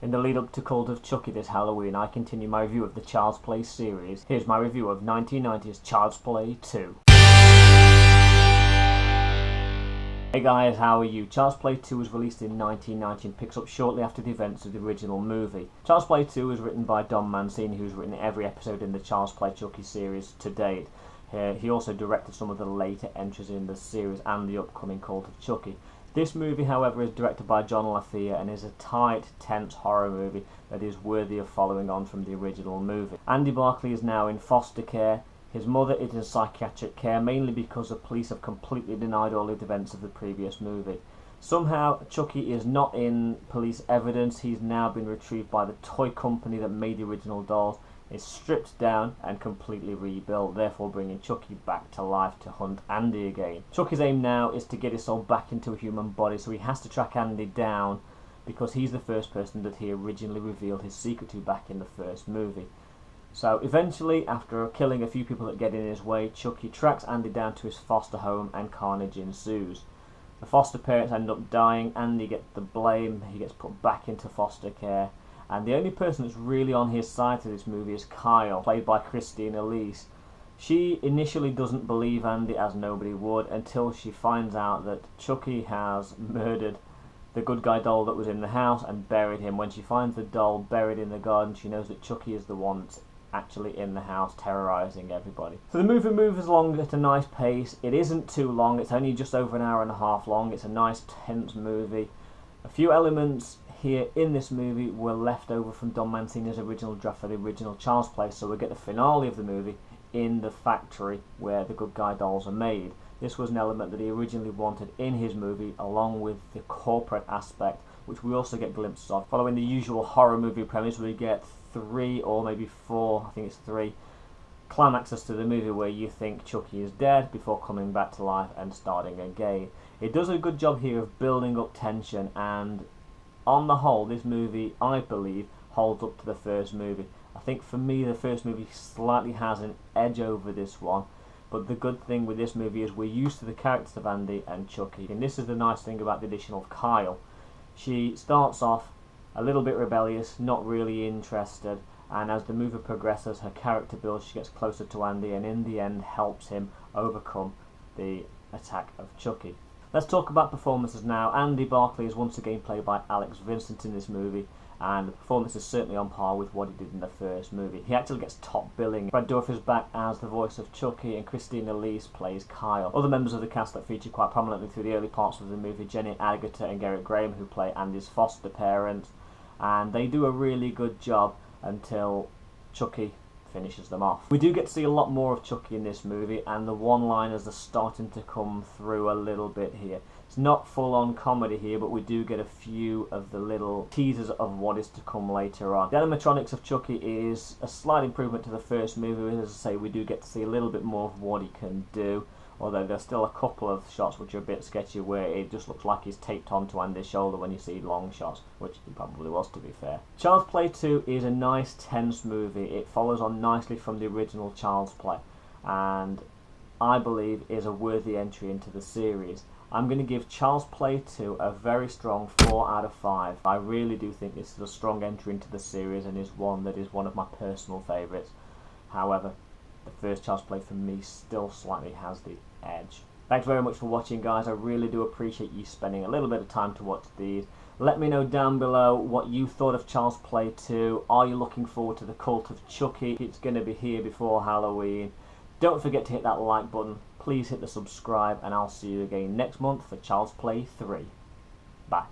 In the lead up to Cult of Chucky this Halloween, I continue my review of the Child's Play series. Here's my review of 1990's Child's Play 2. Hey guys, how are you? Child's Play 2 was released in 1990 and picks up shortly after the events of the original movie. Child's Play 2 was written by Mancini, who's written every episode in the Child's Play Chucky series to date. He also directed some of the later entries in the series and the upcoming Cult of Chucky. This movie, however, is directed by John Lafia and is a tight, tense horror movie that is worthy of following on from the original movie. Andy Barclay is now in foster care. His mother is in psychiatric care, mainly because the police have completely denied all of the events of the previous movie. Somehow, Chucky is not in police evidence. He's now been retrieved by the toy company that made the original dolls, is stripped down and completely rebuilt, therefore bringing Chucky back to life to hunt Andy again. Chucky's aim now is to get his soul back into a human body, so he has to track Andy down because he's the first person that he originally revealed his secret to back in the first movie. So eventually, after killing a few people that get in his way, Chucky tracks Andy down to his foster home and carnage ensues. The foster parents end up dying, Andy gets the blame, he gets put back into foster care. And the only person that's really on his side to this movie is Kyle, played by Elise. She initially doesn't believe Andy, as nobody would, until she finds out that Chucky has murdered the good guy doll that was in the house and buried him. When she finds the doll buried in the garden, she knows that Chucky is the one that's actually in the house terrorising everybody. So the movie moves along at a nice pace. It isn't too long, it's only just over an hour and a half long. It's a nice, tense movie. A few elements here in this movie were left over from Don Mancini's original draft for the original Child's Play, so we get the finale of the movie in the factory where the good guy dolls are made. This was an element that he originally wanted in his movie, along with the corporate aspect, which we also get glimpses of. Following the usual horror movie premise, we get 3 or maybe 4, I think it's 3, climaxes to the movie where you think Chucky is dead before coming back to life and starting again. It does a good job here of building up tension, and on the whole, this movie, I believe, holds up to the first movie. I think for me, the first movie slightly has an edge over this one, but the good thing with this movie is we're used to the characters of Andy and Chucky, and this is the nice thing about the addition of Kyle. She starts off a little bit rebellious, not really interested, and as the movie progresses, her character builds, she gets closer to Andy, and in the end helps him overcome the attack of Chucky. Let's talk about performances now. Andy Barclay is once again played by Vincent in this movie, and the performance is certainly on par with what he did in the first movie. He actually gets top billing. Dourif is back as the voice of Chucky, and Elise plays Kyle. Other members of the cast that feature quite prominently through the early parts of the movie, Agutter and Gerrit, who play Andy's foster parents, and they do a really good job until Chucky finishes them off. We do get to see a lot more of Chucky in this movie, and the one-liners are starting to come through a little bit here. It's not full-on comedy here, but we do get a few of the little teasers of what is to come later on. The animatronics of Chucky is a slight improvement to the first movie. As I say, we do get to see a little bit more of what he can do, although there's still a couple of shots which are a bit sketchy where it just looks like he's taped onto Andy's shoulder when you see long shots, which he probably was, to be fair. Child's Play 2 is a nice, tense movie. It follows on nicely from the original Child's Play, and I believe is a worthy entry into the series. I'm going to give Child's Play 2 a very strong 4 out of 5. I really do think this is a strong entry into the series and is one that is one of my personal favourites. However, the first Child's Play for me still slightly has the edge. Thanks very much for watching, guys. I really do appreciate you spending a little bit of time to watch these. Let me know down below what you thought of Child's Play 2. Are you looking forward to the Cult of Chucky? It's going to be here before Halloween. Don't forget to hit that like button. Please hit the subscribe, and I'll see you again next month for Child's Play 3. Bye.